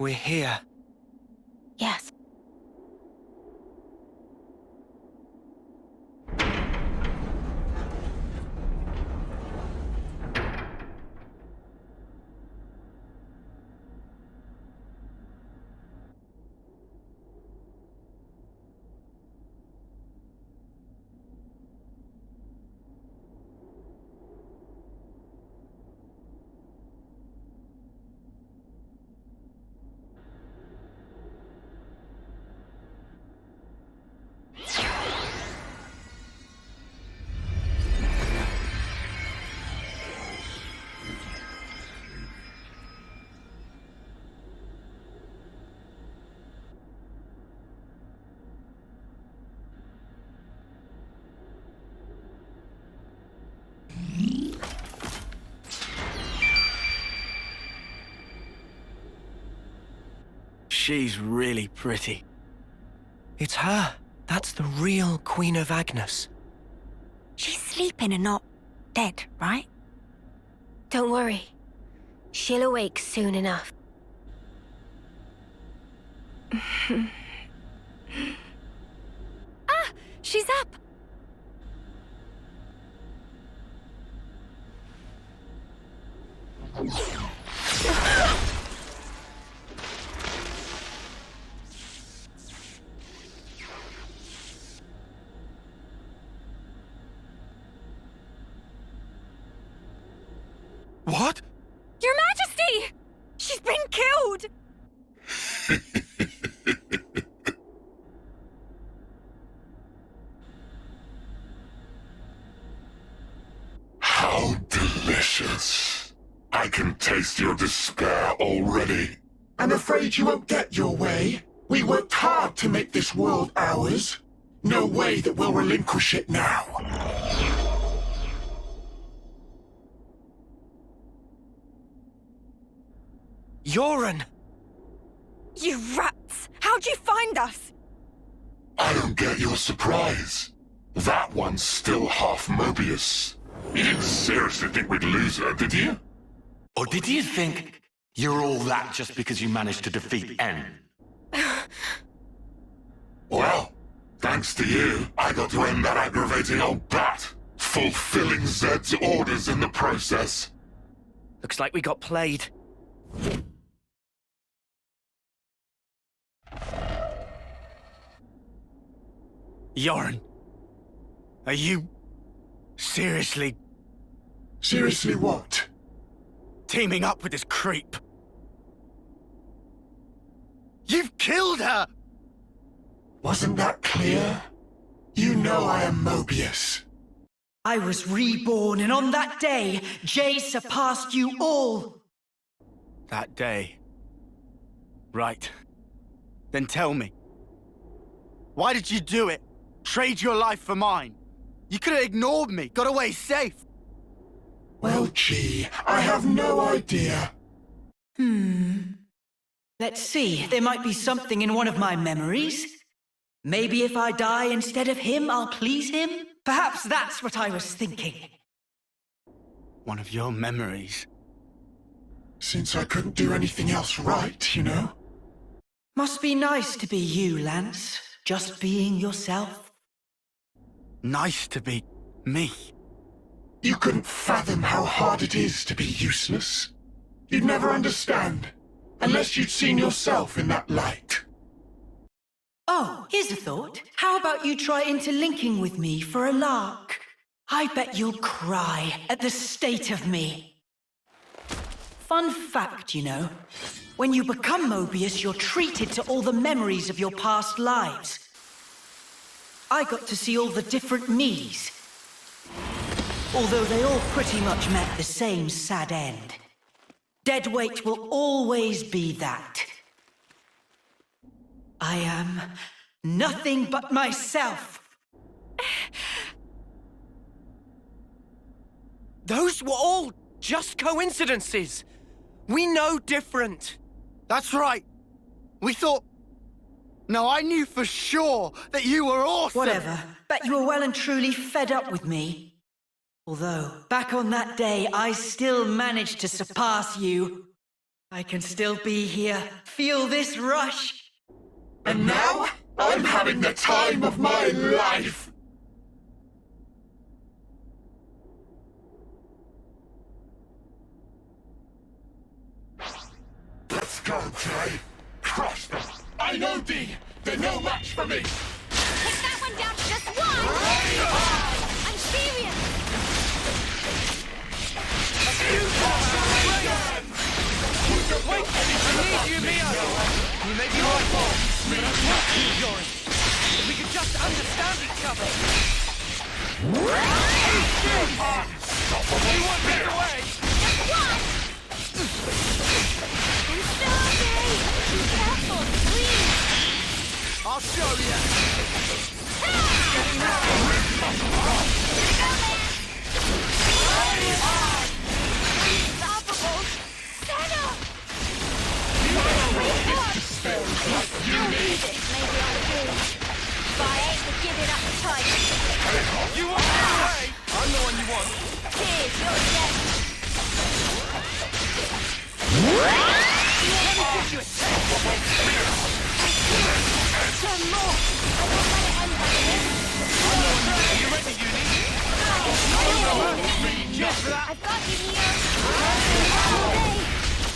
We're here. Yes. She's really pretty. It's her. That's the real Queen of Agnes. She's sleeping and not dead, right? Don't worry. She'll awake soon enough. Ah! She's up! What? Your Majesty! She's been killed! How delicious. I can taste your despair already. I'm afraid you won't get your way. We worked hard to make this world ours. No way that we'll relinquish it now. Yoren! You rats! How'd you find us? I don't get your surprise. That one's still half Moebius. You didn't seriously think we'd lose her, did you? Or did you think you're all that just because you managed to defeat N? Well, thanks to you, I got to end that aggravating old bat, fulfilling Zed's orders in the process. Looks like we got played. Yoren, are you seriously Seriously what? teaming up with this creep? You've killed her! Wasn't that clear? You know I am Moebius. I was reborn, and on that day, J surpassed you all. That day. Right. Then tell me. Why did you do it? Trade your life for mine? You could have ignored me, got away safe. Well, gee, I have no idea. Let's see, there might be something in one of my memories. Maybe if I die instead of him, I'll please him? Perhaps that's what I was thinking. One of your memories. Since I couldn't do anything else right, you know? Must be nice to be you, Lance. Just being yourself. Nice to be me. You couldn't fathom how hard it is to be useless. You'd never understand, unless you'd seen yourself in that light. Oh, here's a thought. How about you try interlinking with me for a lark? I bet you'll cry at the state of me. Fun fact, you know. When you become Moebius, you're treated to all the memories of your past lives. I got to see all the different me's. Although they all pretty much met the same sad end. Dead weight will always be that. I am nothing but myself. Those were all just coincidences. We know different. That's right. We thought... No, I knew for sure that you were awesome. Whatever. Bet you were well and truly fed up with me. Although, back on that day, I still managed to surpass you. I can still be here. Feel this rush. And now, I'm having the time of my life! Let's go, Jay! Crush them! I know D! They're no match for me! Take that one down to just one! I'm serious! Wait! I need you, Mio! You may be right, but I want you, Jory. If we could just understand each other. You won't get away! Just one! I'm sorry! Be careful, please! I'll show you. Unstoppable! Senna! You need... Maybe I do. But I ain't for giving up the tight. You won't get away! I'm the one you want. Cheers, you're dead. Let me give you a taste. Some more! I won't let it end like this. Are you ready, Uni? Cheers for that. I've got you, Neo. All day.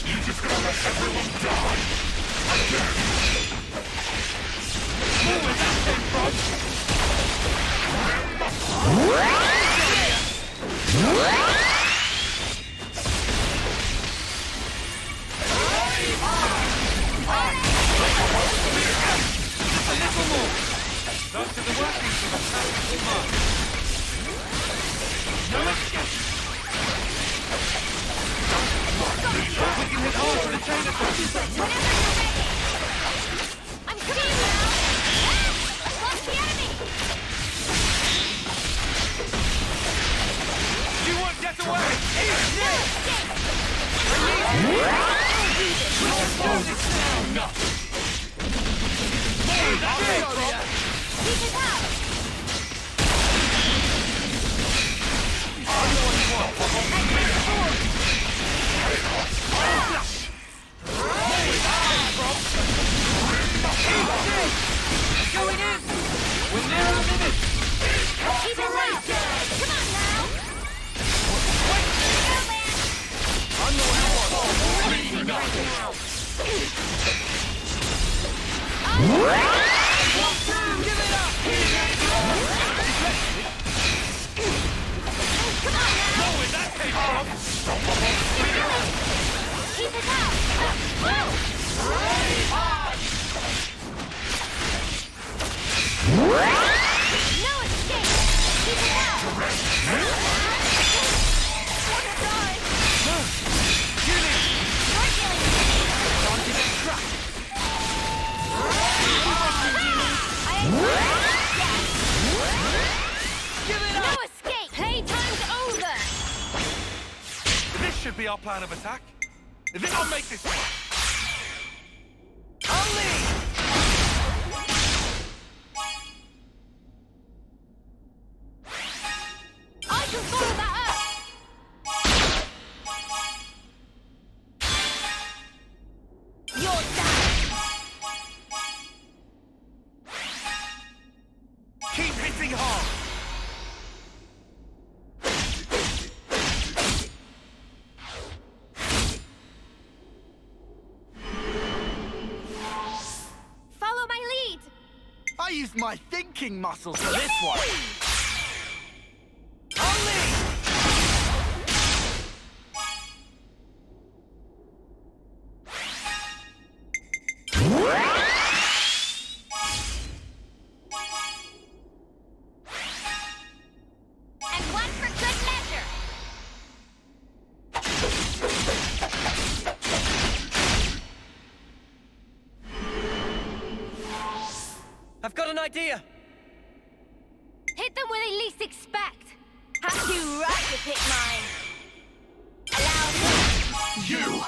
You just gonna let everyone die? Where was that came from? Just a little more. Those are the workings of a tactical mark. No escape. We can hit hard for the chain attack. Whenever you're ready. I'm coming now. Watch the enemy. You won't get away. Eat No this. escape. Do this now. Keep it up. I'm the one you want. Going in. We're near the minute. Keep it up. Come on now. Go, man. I'm the one you want. Give it up. Come on now. Know where that came from. Keep it up. No escape. Keep it up. Sorry. Uni. You're killing me. Time to get trapped. I ain't Give it No up. escape. Playtime's over. This should be our plan of attack. If it don't make this one. I'll lead. I can follow that up. You're done. Keep hitting hard. Follow my lead. I used my thinking muscles for this one. I'll lead. And one for good measure. I've got an idea. Hit them where they least expect. Have you right to pick mine. Allow me. You!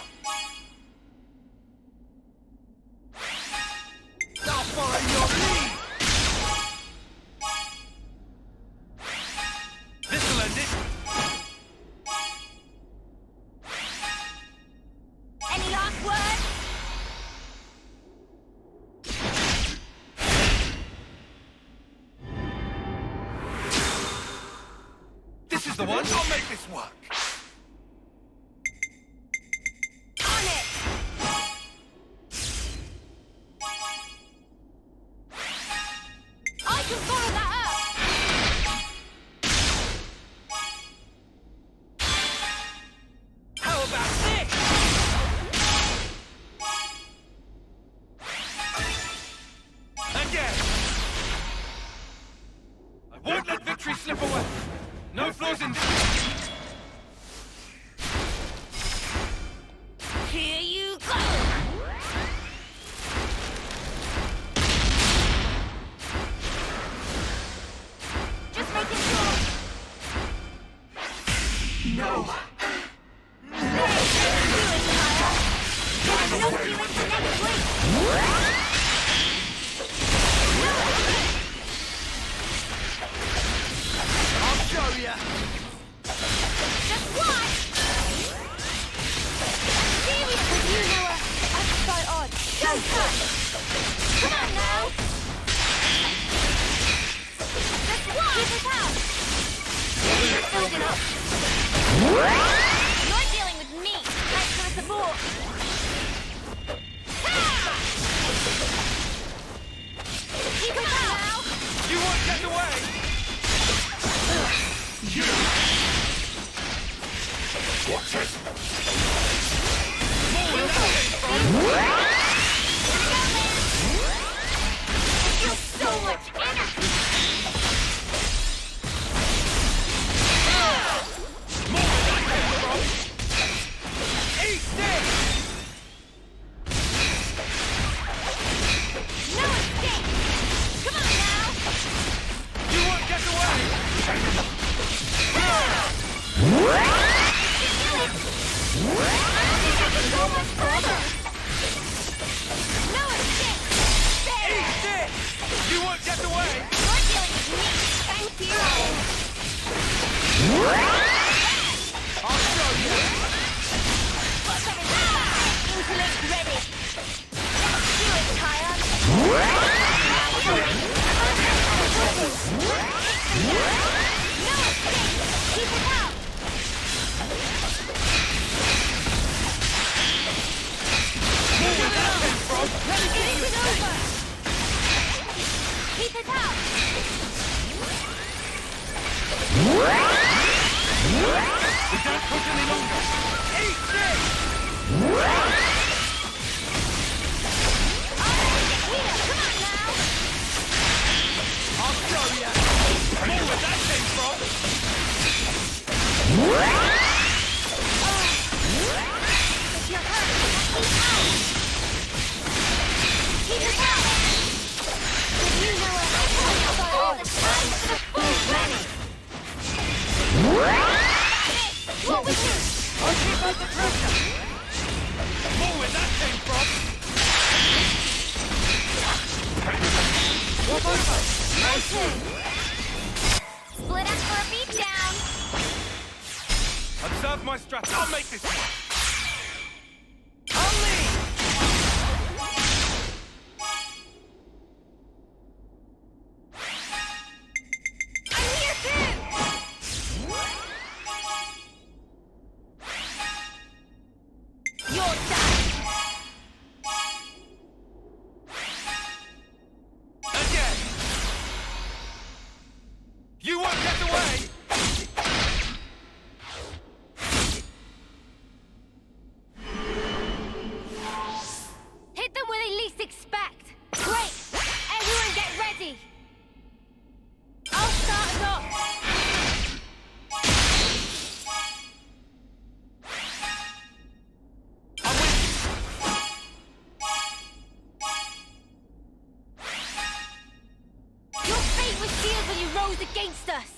I'll follow your lead. This'll end it. Any last the one. I'll make this work. On it! I can follow that up! How about this? Again! I won't let victory slip away. No flaws in this. Here you go! Just making sure. No! Knock you into next week! I'll show ya! Just watch! Seriously, you know her! I'm so odd. Don't touch! Come on now! Just watch! Keep it out! Building up! You're dealing with me! Thanks for the support! Keep it out now! You won't get away. Watch it! More where that came from. You're so much energy! More where that came from. Eat this. No escape! Come on now! You won't get away. I don't think I can go much further! No escape! There! Eat this. You won't get away. You're dealing with me! Thank you! I'll show you. Intellect ready! Let's do it, Kyle! No escape! Keep it out! More where that came from. It isn't over! Keep it out! We don't push any longer. Eat this. Here, come on now! I'll show you. More where that came from. If you're hurt, keep it out! If you know what I want, all the time for the full running! What was this? I'll keep up the pressure. More where that came from. What was that? Split up for a beatdown! Observe my strategy. I'll make this work. I'll lead. I'm here too! You're done! Again. You won't get away. Hit them where they least expect! Great! Everyone get ready! I'll start us off! I'm with you. Your fate was sealed when you rose against us!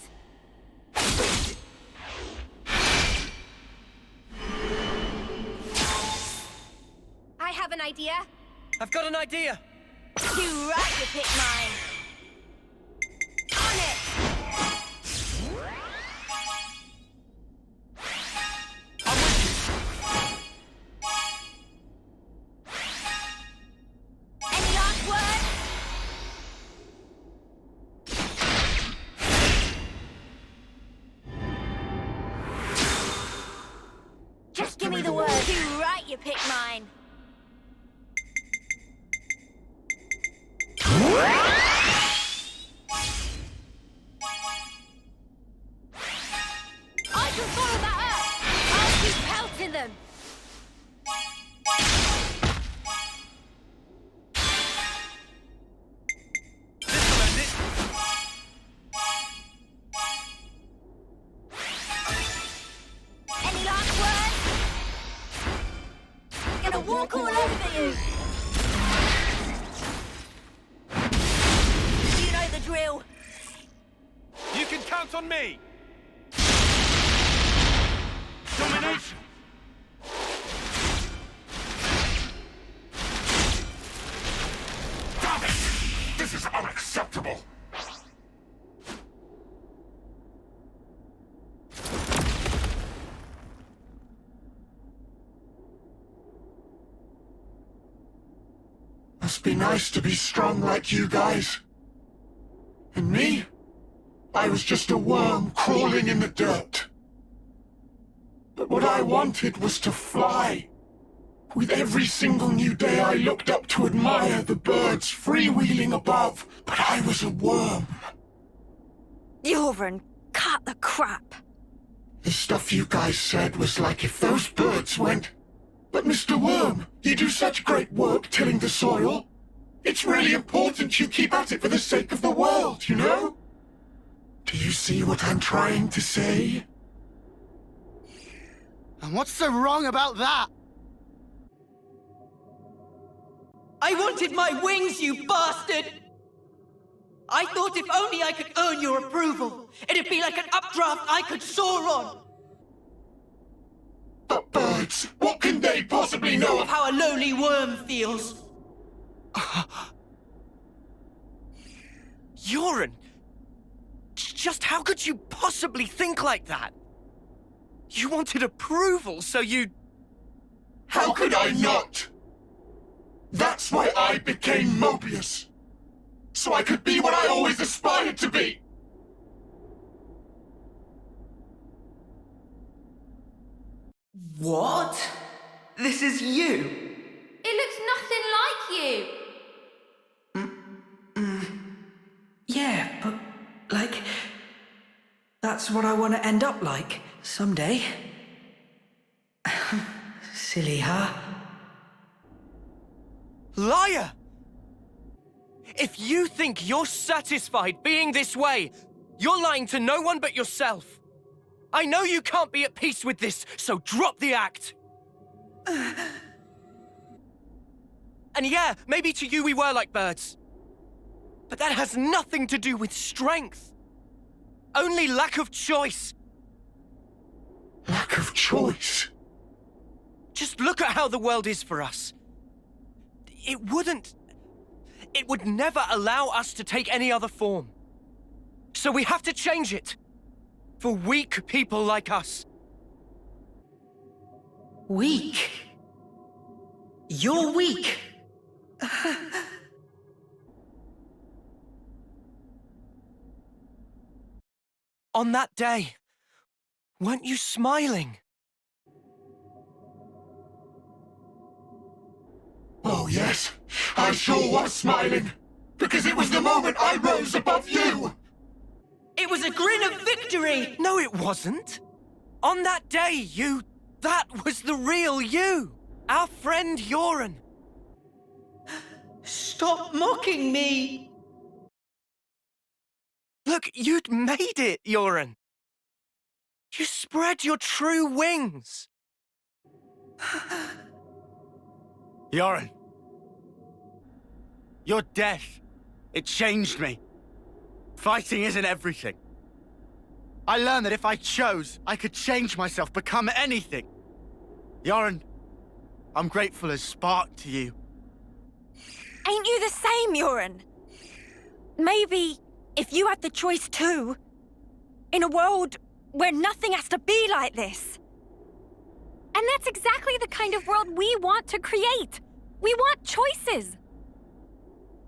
I have an idea. I've got an idea. Too right to pick mine. On it! I'm with you. Any last words? Give me the word. Too right, you pick mine. I can follow that up. I'll keep pelting them. This'll end it. Any last words? Gonna walk all over you. You know the drill. You can count on me. Domination. Damn it! This is unacceptable! Must be nice to be strong like you guys. And me? I was just a worm crawling in the dirt. But what I wanted was to fly. With every single new day I looked up to admire the birds freewheeling above, but I was a worm. Yoren, cut the crap. The stuff you guys said was like if those birds went... But Mr. Worm, you do such great work tilling the soil. It's really important you keep at it for the sake of the world, you know? Do you see what I'm trying to say? And what's so wrong about that? I wanted my wings, you bastard! I thought if only I could earn your approval, it'd be like an updraft I could soar on. But birds, what can they possibly know Of how a lowly worm feels. Yoren, just how could you possibly think like that? You wanted approval, so you... How could I not? That's why I became Moebius. So I could be what I always aspired to be. What? This is you? It looks nothing like you. Yeah, but, like... That's what I want to end up like, someday. Silly, huh? Liar! If you think you're satisfied being this way, you're lying to no one but yourself. I know you can't be at peace with this, so drop the act. And yeah, maybe to you we were like birds. But that has nothing to do with strength. Only lack of choice. Lack of choice? Just look at how the world is for us. It would never allow us to take any other form. So we have to change it. For weak people like us. Weak? You're weak. On that day, weren't you smiling? Oh yes, I sure was smiling. Because it was the moment I rose above you. It was a grin of victory! No, it wasn't. On that day, that was the real you. Our friend Yoren. Stop mocking me! Look, you'd made it, Yoren. You spread your true wings. Yoren. Your death, it changed me. Fighting isn't everything. I learned that if I chose, I could change myself, become anything. Yoren, I'm grateful as spark to you. Ain't you the same, Yoren? Maybe if you had the choice too, in a world where nothing has to be like this. And that's exactly the kind of world we want to create. We want choices.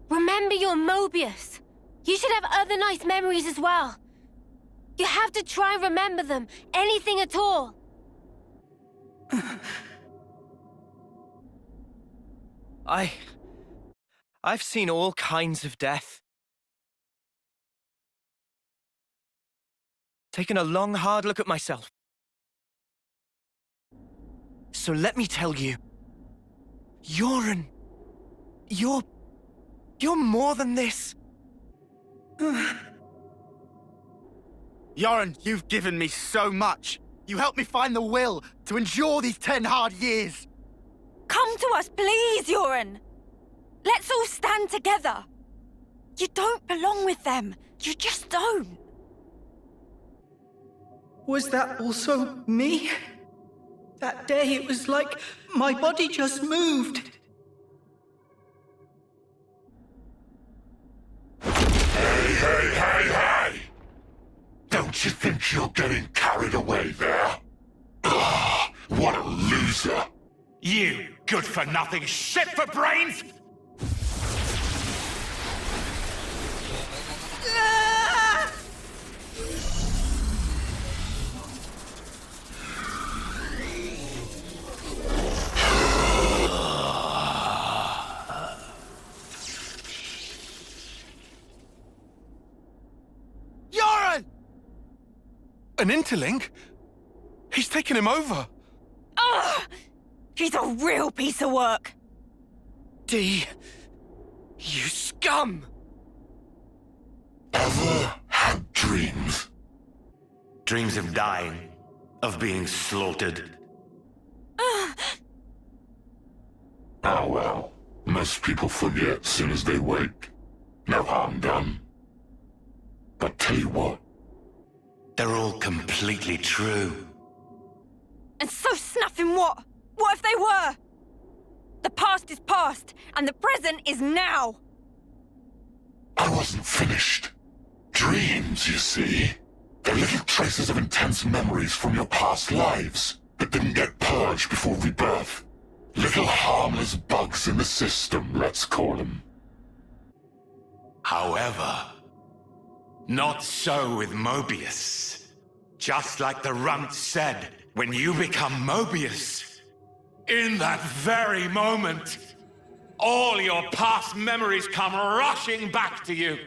Remember your Moebius. You should have other nice memories as well. You have to try and remember them, anything at all. I've seen all kinds of death. Taken a long, hard look at myself. So let me tell you, you're more than this. Yoren, you've given me so much. You helped me find the will to endure these 10 hard years. Come to us, please, Yoren. Let's all stand together. You don't belong with them. You just don't. Was that also me? That day it was like my body just moved. Hey! Don't you think you're getting carried away there? Ugh, what a loser! You good-for-nothing shit for brains! Yoren! An interlink? He's taken him over. Ugh! He's a real piece of work. D, you scum! Ever had dreams? Dreams of dying, of being slaughtered. Oh well, most people forget soon as they wake. No harm done. But tell you what. They're all completely true. And so snuffing what? What if they were? The past is past, and the present is now. I wasn't finished. Dreams, you see. They're little traces of intense memories from your past lives that didn't get purged before rebirth. Little harmless bugs in the system, let's call them. However, not so with Moebius. Just like the runt said, when you become Moebius, in that very moment, all your past memories come rushing back to you.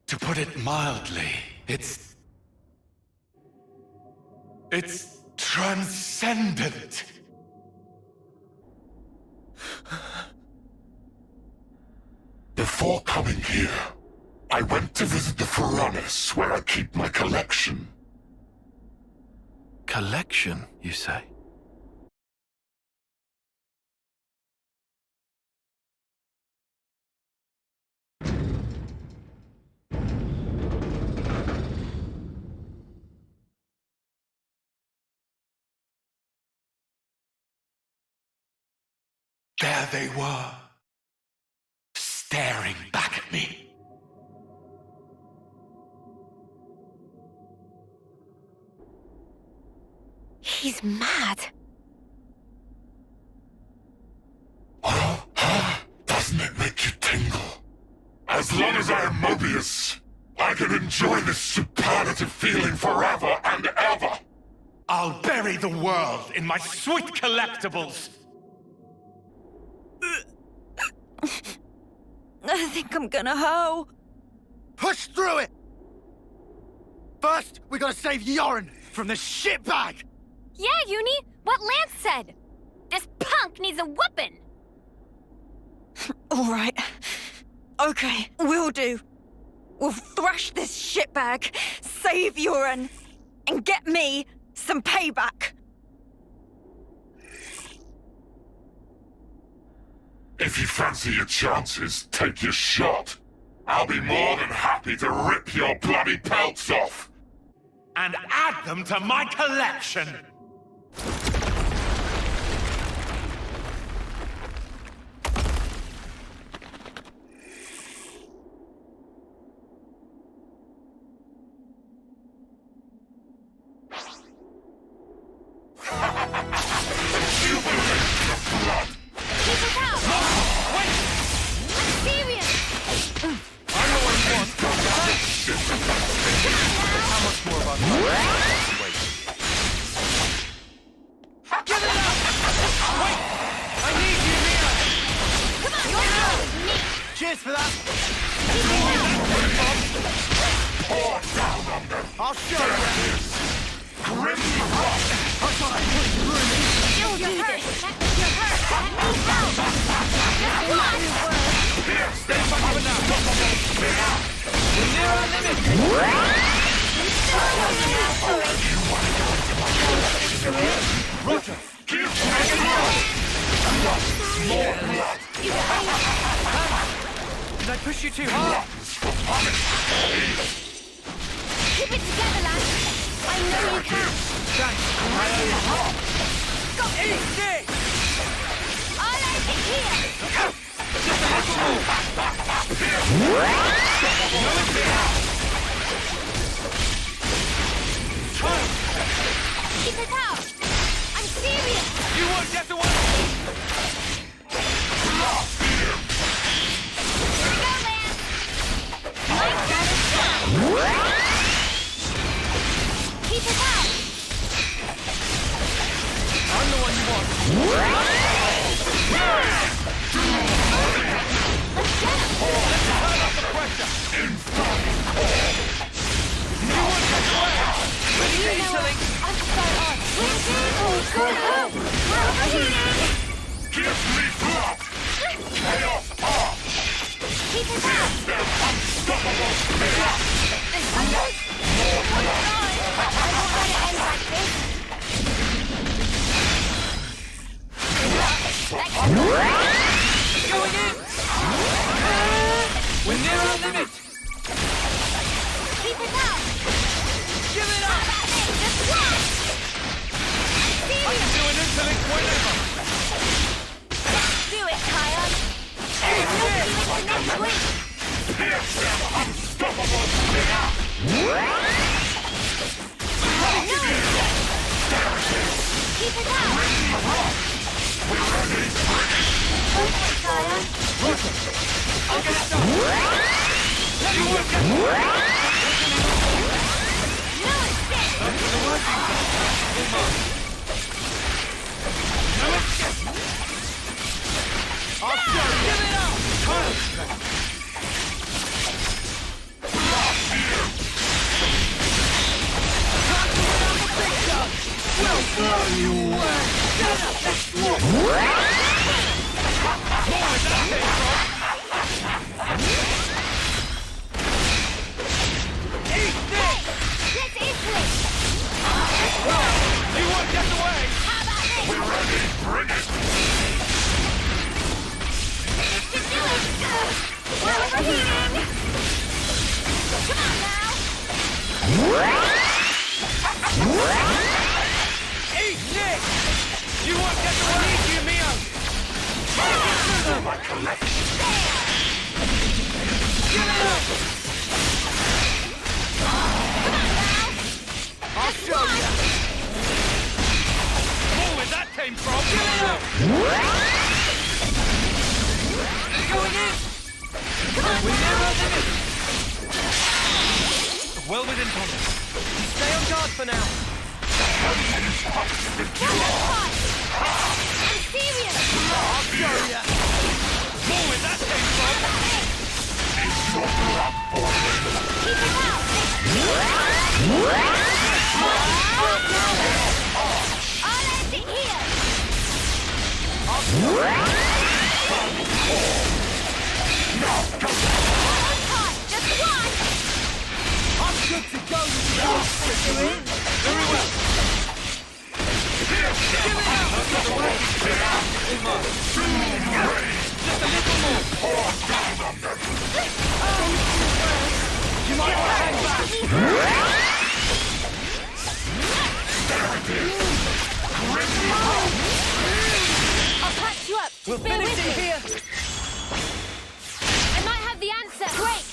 To put it mildly, it's transcendent. Before coming here, I went to visit the furnace where I keep my collection. Collection, you say? There they were, staring back at me. He's mad. As long as I am Moebius, I can enjoy this superlative feeling forever and ever. I'll bury the world in my sweet collectibles. I think I'm gonna hoe. Push through it! First, we gotta save Yoren from the shitbag! Yeah, Uni, what Lance said. This punk needs a whooping. All right. Okay, we'll do. We'll thrash this shitbag, save Yoren, and get me some payback. If you fancy your chances, take your shot. I'll be more than happy to rip your bloody pelts off. And add them to my collection. Cheers for that! I'll show you! Grim rock! I thought I put through me! You're hurt. You're hurt. Let me help. Here, stand by now! We're near our limit! Roger! Keep taking more! More blood! Did I push you too hard? Keep it together, lad. I know you can. Thanks. Go. Easy! I like it here. Just a little more! Keep it out. I'm serious. You won't get away! Here we go, Lance. My turn is down. Keep it out. I'm the one you want. Let's get him. Let's turn up the pressure! You won't get away! Ready to interlink! I'm so on. We're overheating. Give me blood! Chaos off! Keep it out. Unstoppable spirit! I won't let it end like this. Going in! We're near our limit! Keep it out. Give it How up! about this? Just one. I can do an interlink whenever! Do it, Kion. We'll do it next week. Pierce them! Unstoppable spirit! Keep it out. Okay, Kion. I'll get it done! You won't get away! No escape. That's the working time! No escape! I'll show you! Give it up! We'll blow you away! Shut up! That's more! More where that came from! Eat this! Let's Italy. You won't get away! How about this? We're ready! Bring it! This should do it. We're overheating. Come on now. Eat this! You won't get away! I need you, Mio! My collection! Give it up! I'll show you! More where that came from! Give it up! Going in! Well within combat. Stay on guard for now. I'm serious! I'll show ya! More where that came from! Keep it out! I'll end it here! One time, just one! I'm good to go with you. Very well. Give it out! Just a little more. You might want to hang back. I'll patch you up. We'll Bear finish with it me. here. I might have the answer. Great!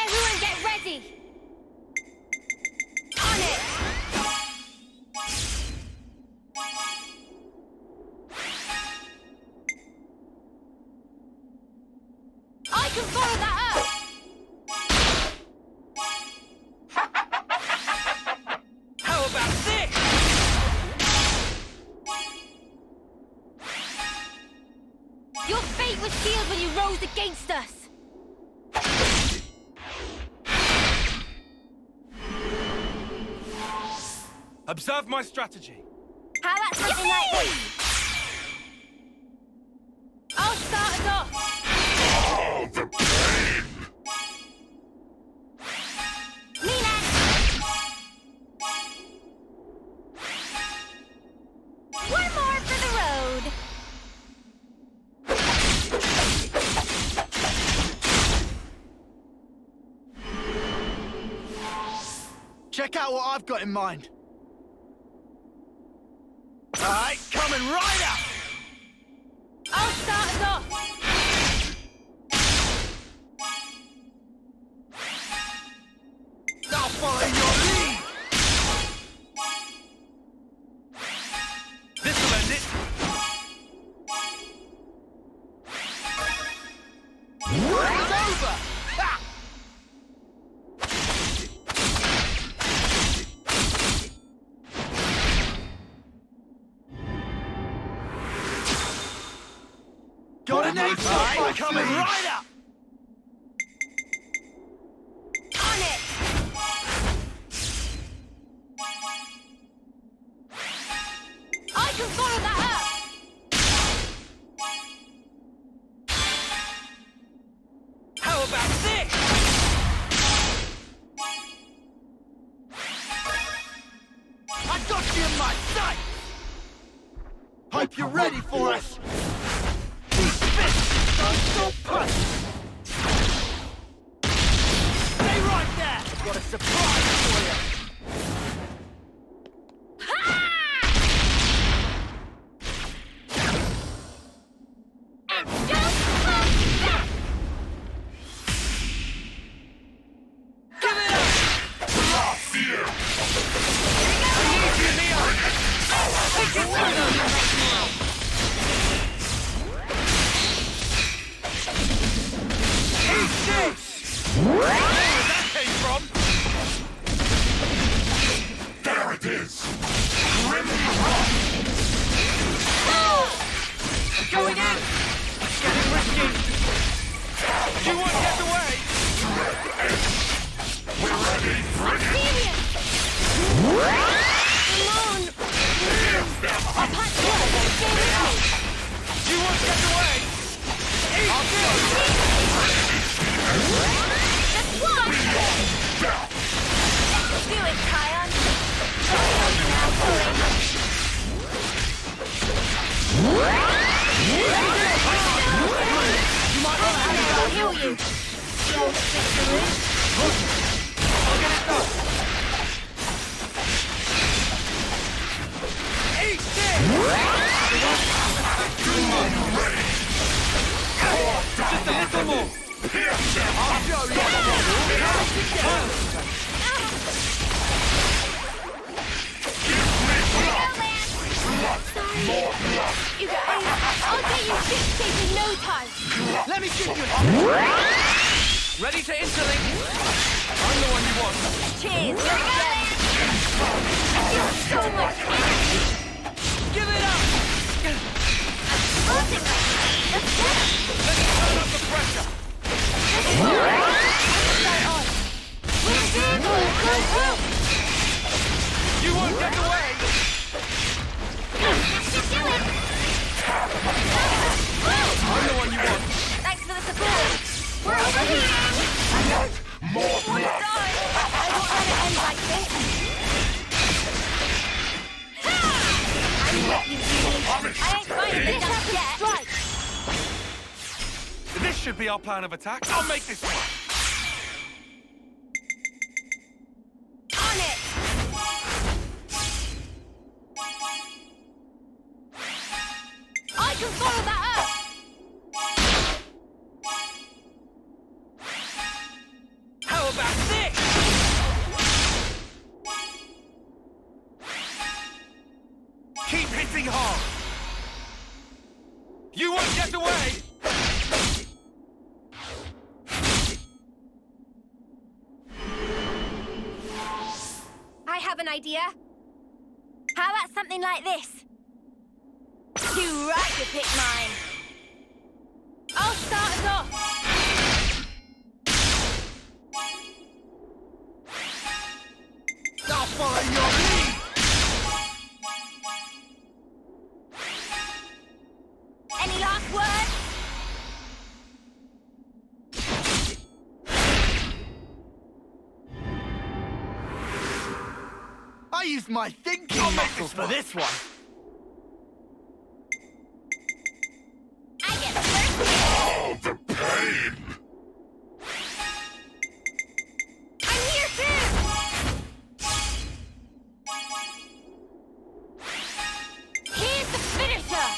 Everyone get ready! On it! I can follow that up! How about this? Your fate was sealed when you rose against us! Observe my strategy. How about something like this? I'll start us off! Oh, the pain! Me next! One more for the road! Check out what I've got in mind. All right, coming right up. I'll start us off! I'll follow your lead. This'll end it. It's over. Ha! Got an egg fight coming right up. On it! I can follow that up! How about this? I got you in my sight. Hope you're ready for us. These fists don't stop punch. Stay right there. Got a surprise for you. And don't come back! Give it up! Last year! Where that came from? There it is! Grimly rock! Going in! It's getting risky! You won't get away! We're ready! I'm serious! Come on! I'll patch you up. Stay with me! You won't get away! Eat this! Just one! Do it, Kion! Now pulling! You might want to hang I'll back. heal you! Don't victory! I'll get it done! Eat this! Just a little more! I'll show you. Sorry. You guys, I'll get you ship safe in no time. Let me give you a Ready to interlink? I'm the one you want. Cheers! You're so much energy! Give it up! Let's Let's turn up the pressure! You won't get away! I'm the one you want. Thanks for the support! We're over here! More blood! I won't let it end like this! I ain't fighting this up yet! Strike! This should be our plan of attack. I'll make this one. On it! I can follow that up! How about this? Keep hitting hard. You won't get away. I have an idea. How about something like this? Too right to pick mine. I'll start us off. I'll follow your lead! Any last words? I used my thinking muscles for this one. I get the first hit. Oh, the pain! I'm here too! Here's the finisher!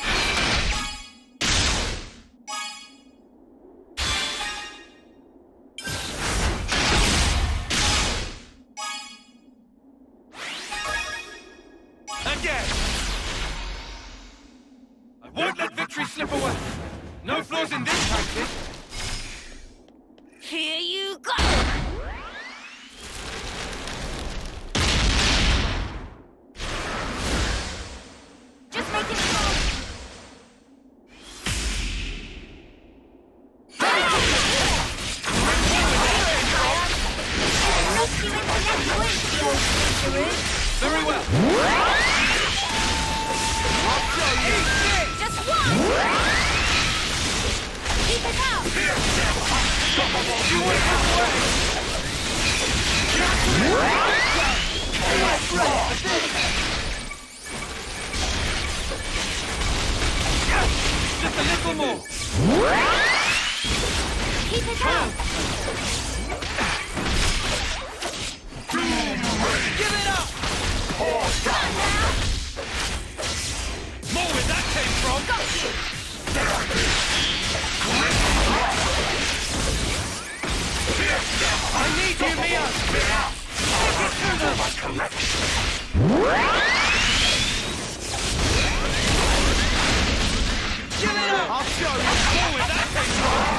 Again. I won't let victory slip away. No flaws in this tactic. Here you go! Just make it slow. Very well. Just one! Keep it out! Just a little more. Keep it out! Give it up! Done now! More where that came from. Got you! I need you, Mia! Give it up! I'll show you. More where that came from.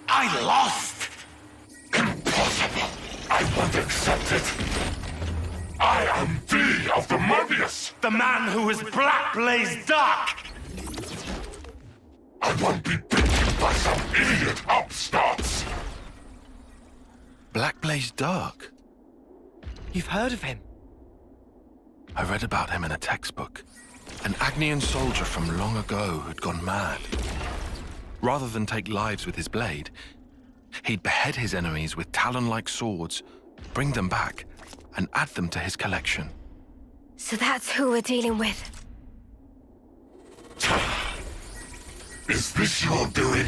I lost! Impossible! I won't accept it! I am D of the Moebius! The man who is black blazed dark! I won't be beaten by some idiot upstarts! Black Blaze Dark. You've heard of him? I read about him in a textbook. An Agnian soldier from long ago who'd gone mad. Rather than take lives with his blade, he'd behead his enemies with talon-like swords, bring them back, and add them to his collection. So that's who we're dealing with. Is this your doing?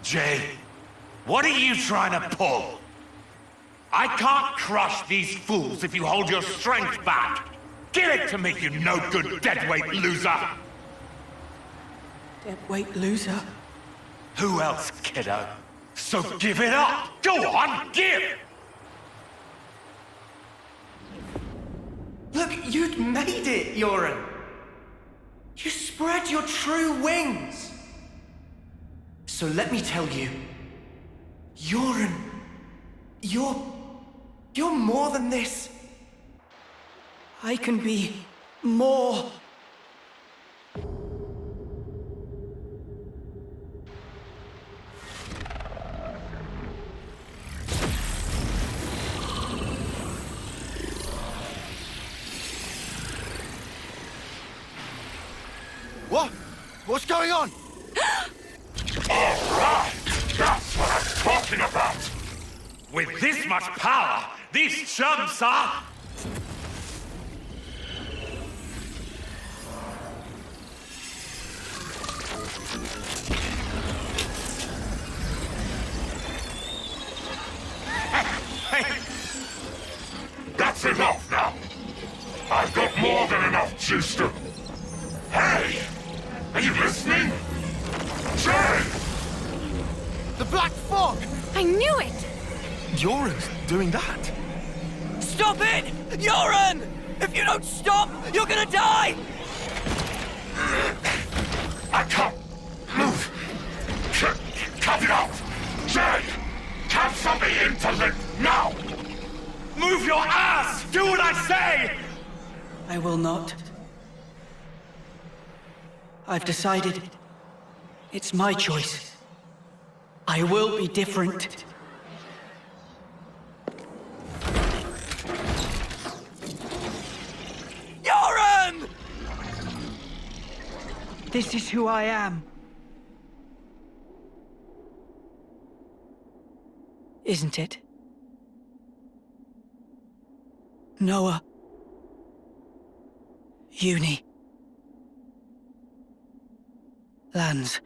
J, What are you trying to pull? I can't crush these fools if you hold your strength back. Give it to me, you no-good deadweight loser! Deadweight loser? Who else, kiddo? So give it up! Go on, give! Look, you'd made it, Yoren. You spread your true wings. So let me tell you, Yoren, you're more than this. I can be more. What? What's going on? Alright! That's what I'm talking about! With this much power, these chumps are... Hey! That's enough now! I've got more than enough juice to... Hey! Are you listening? Jay! The Black Fog! I knew it! Yoren's doing that. Stop it! Yoren! If you don't stop, you're gonna die! I can't move! Cut it out! Jay! Cancel the interlink now! Move your ass! Do what I say! I will not. I've decided. It's my choice. I will be different. Yoren! This is who I am. Isn't it? Noah. Uni. Lands.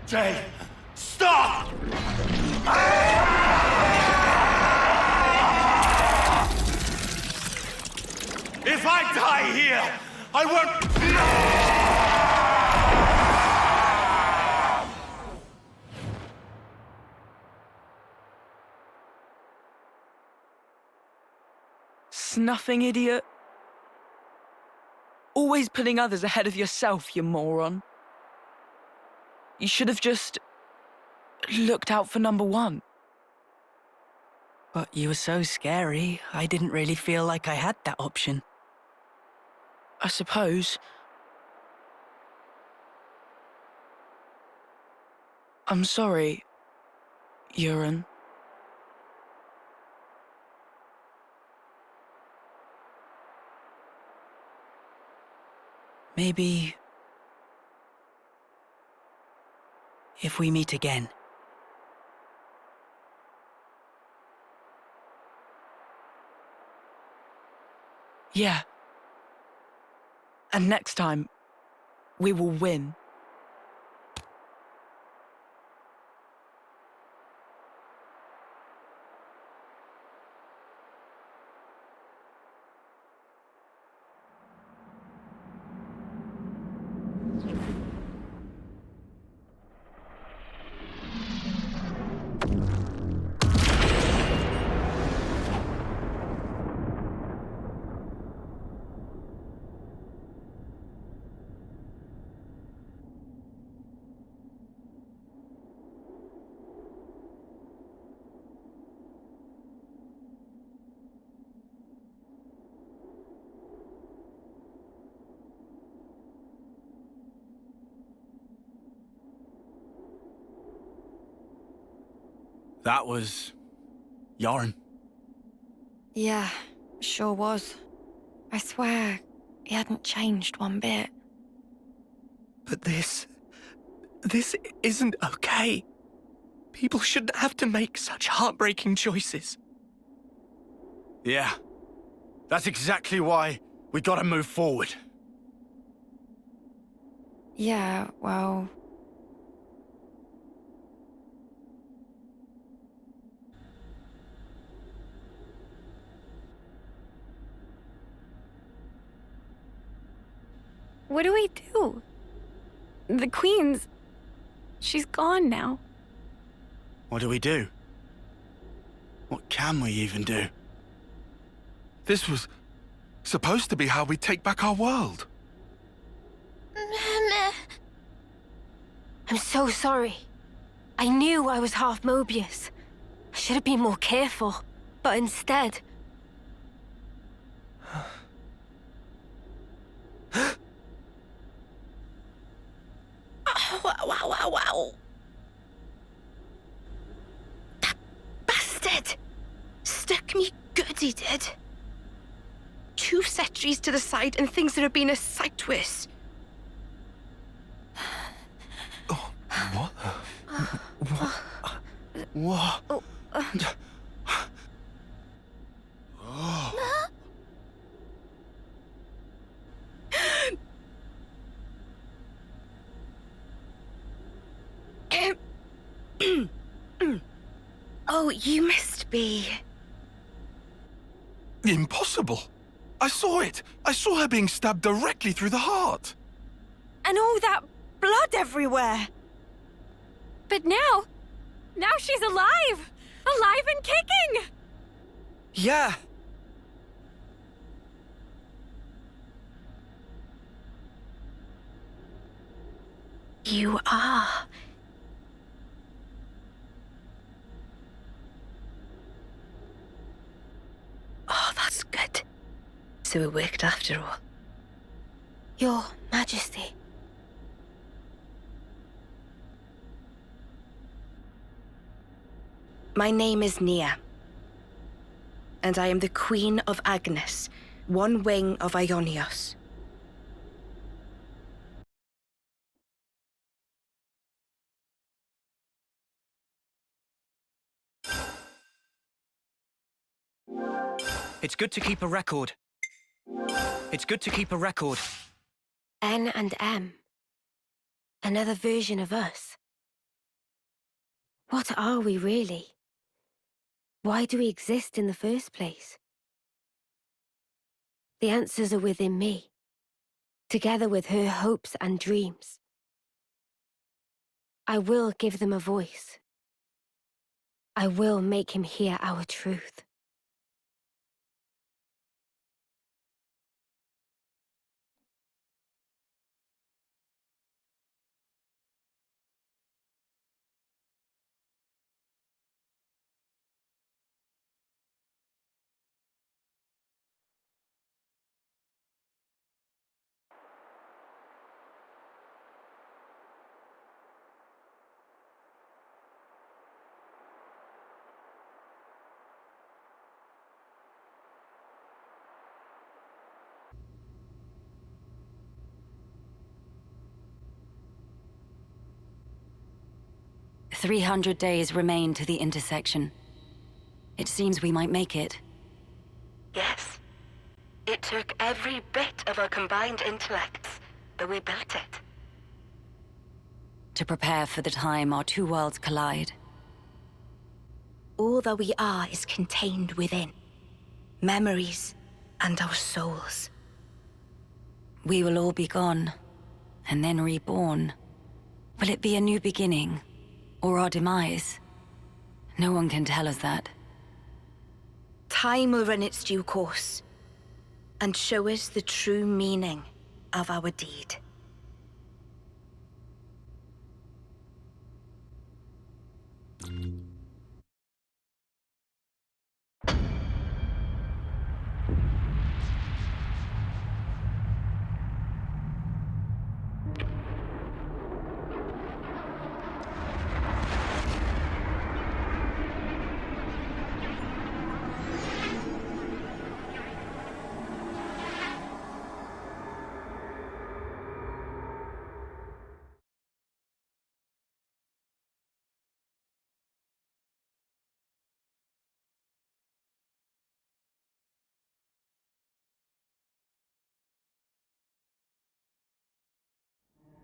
Jay, stop! If I die here, I won't... Snuffing idiot. Always putting others ahead of yourself, you moron. You should have just looked out for number one. But you were so scary, I didn't really feel like I had that option. I suppose. I'm sorry, Yoren. Maybe... if we meet again. Yeah. And next time, we will win. That was... Yarn. Yeah, sure was. I swear, he hadn't changed one bit. But this isn't okay. People shouldn't have to make such heartbreaking choices. Yeah. That's exactly why we gotta move forward. Yeah, well... What do we do? The Queen's... she's gone now. What do we do? What can we even do? This was supposed to be how we take back our world. I'm so sorry. I knew I was half Moebius. I should have been more careful, but instead... Wow. That bastard! Stuck me good, he did. 2 centuries to the side and things that have been a sight worse. Oh, what? What? Oh, Oh, you must be... Impossible. I saw it. I saw her being stabbed directly through the heart. And all that blood everywhere. But now she's alive! Alive and kicking! Yeah. You are. Oh, that's good. So it worked after all. Your Majesty. My name is Nia. And I am the Queen of Agnes, one wing of Ionios. It's good to keep a record. It's good to keep a record. N and M. Another version of us. What are we really? Why do we exist in the first place? The answers are within me, together with her hopes and dreams. I will give them a voice. I will make him hear our truth. "300 days remain to the intersection. It seems we might make it. Yes. It took every bit of our combined intellects, but we built it. To prepare for the time our 2 worlds collide. All that we are is contained within. Memories and our souls. We will all be gone, and then reborn. Will it be a new beginning, or our demise? No one can tell us that. Time will run its due course, and show us the true meaning of our deed.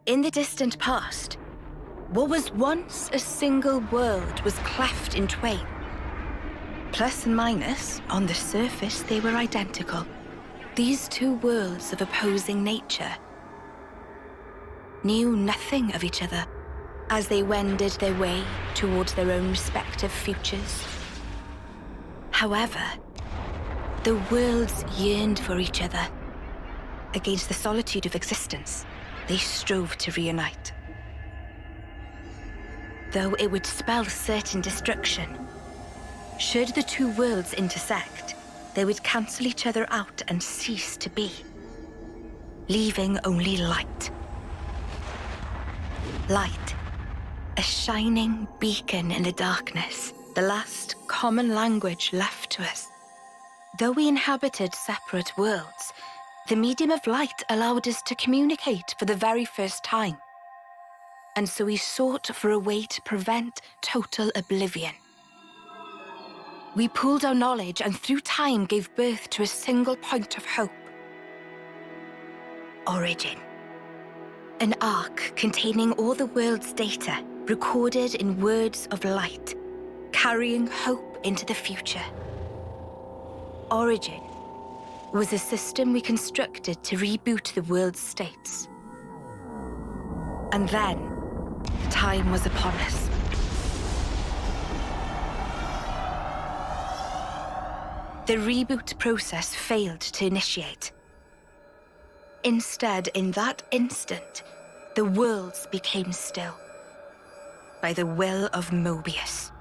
In the distant past, what was once a single world was cleft in twain. Plus and minus, on the surface, they were identical. These two worlds of opposing nature knew nothing of each other as they wended their way towards their own respective futures. However, the worlds yearned for each other. Against the solitude of existence, they strove to reunite. Though it would spell certain destruction, should the two worlds intersect, they would cancel each other out and cease to be, leaving only light. Light, a shining beacon in the darkness, the last common language left to us. Though we inhabited separate worlds, the medium of light allowed us to communicate for the very first time. And so we sought for a way to prevent total oblivion. We pooled our knowledge and through time gave birth to a single point of hope. Origin. An arc containing all the world's data, recorded in words of light, carrying hope into the future. Origin was a system we constructed to reboot the world's states. And then, the time was upon us. The reboot process failed to initiate. Instead, in that instant, the worlds became still. By the will of Moebius.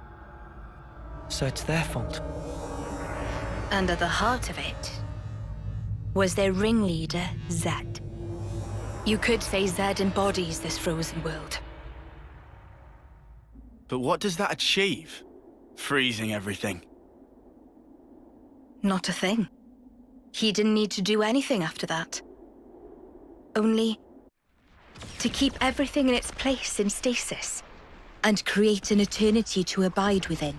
So it's their fault. And at the heart of it was their ringleader, Zed. You could say Zed embodies this frozen world. But what does that achieve? Freezing everything. Not a thing. He didn't need to do anything after that. Only to keep everything in its place in stasis and create an eternity to abide within.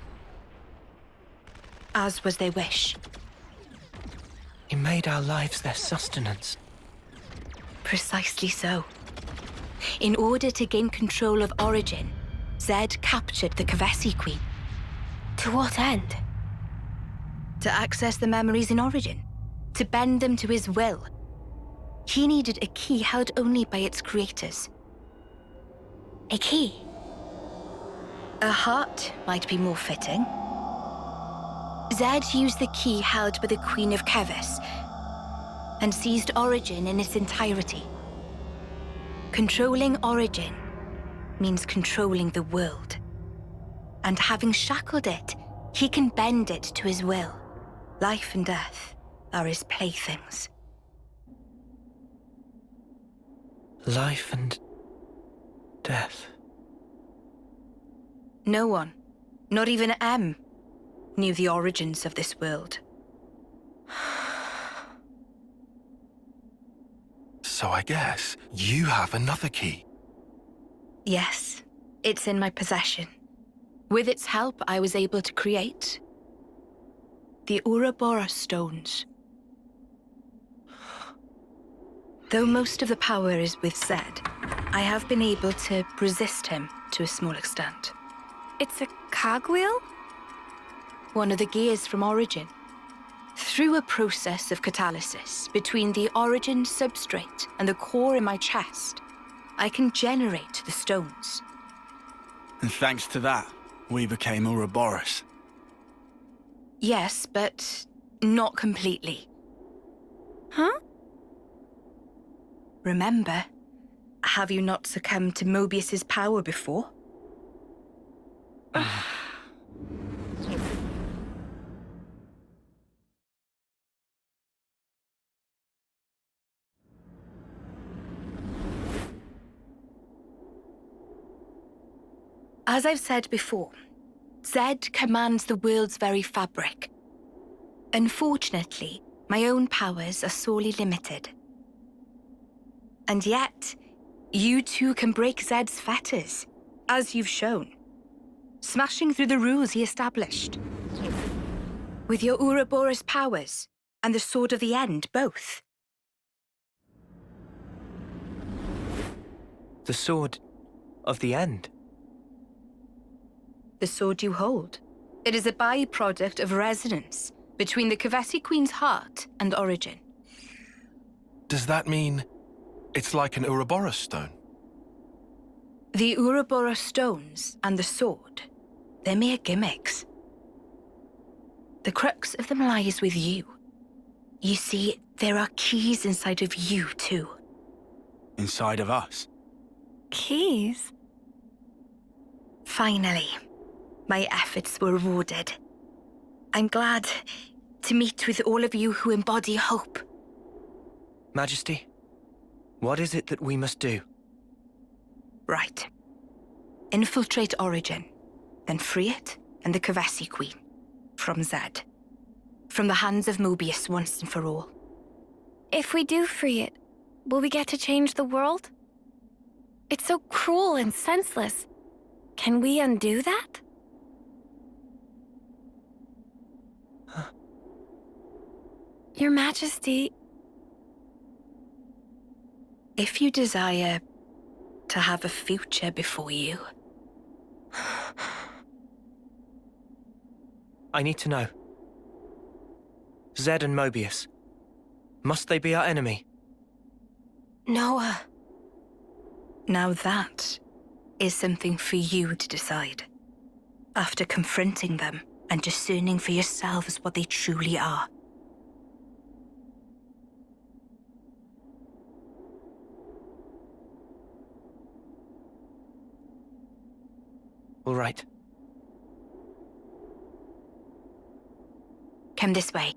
As was their wish. He made our lives their sustenance. Precisely so. In order to gain control of Origin, Zed captured the Kavesi Queen. To what end? To access the memories in Origin. To bend them to his will. He needed a key held only by its creators. A key? A heart might be more fitting. Zed used the key held by the Queen of Kevis and seized Origin in its entirety. Controlling Origin means controlling the world. And having shackled it, he can bend it to his will. Life and death are his playthings. Life and death. No one, not even M, knew the origins of this world. So I guess you have another key. Yes, it's in my possession. With its help, I was able to create the Ouroboros stones. Though most of the power is with Zed, I have been able to resist him to a small extent. It's a cogwheel? One of the gears from Origin. Through a process of catalysis between the Origin substrate and the core in my chest, I can generate the stones. And thanks to that, we became Ouroboros. Yes, but not completely. Huh? Remember, have you not succumbed to Moebius's power before? As I've said before, Zed commands the world's very fabric. Unfortunately, my own powers are sorely limited. And yet, you too can break Zed's fetters, as you've shown, smashing through the rules he established. With your Ouroboros powers and the Sword of the End, both. The sword of the end. The sword you hold. It is a byproduct of resonance between the Kavesi Queen's heart and origin. Does that mean it's like an Ouroboros stone? The Ouroboros stones and the sword, they're mere gimmicks. The crux of them lies with you. You see, there are keys inside of you, too. Inside of us? Keys? Finally, my efforts were rewarded. I'm glad to meet with all of you who embody hope. Majesty, what is it that we must do? Right. Infiltrate Origin, then free it and the Kavesi Queen from Zed. From the hands of Moebius once and for all. If we do free it, will we get to change the world? It's so cruel and senseless. Can we undo that? Huh? Your Majesty... If you desire to have a future before you... I need to know. Zed and Moebius. Must they be our enemy? Noah. Now that is something for you to decide. After confronting them and discerning for yourselves what they truly are. All right. Come this way.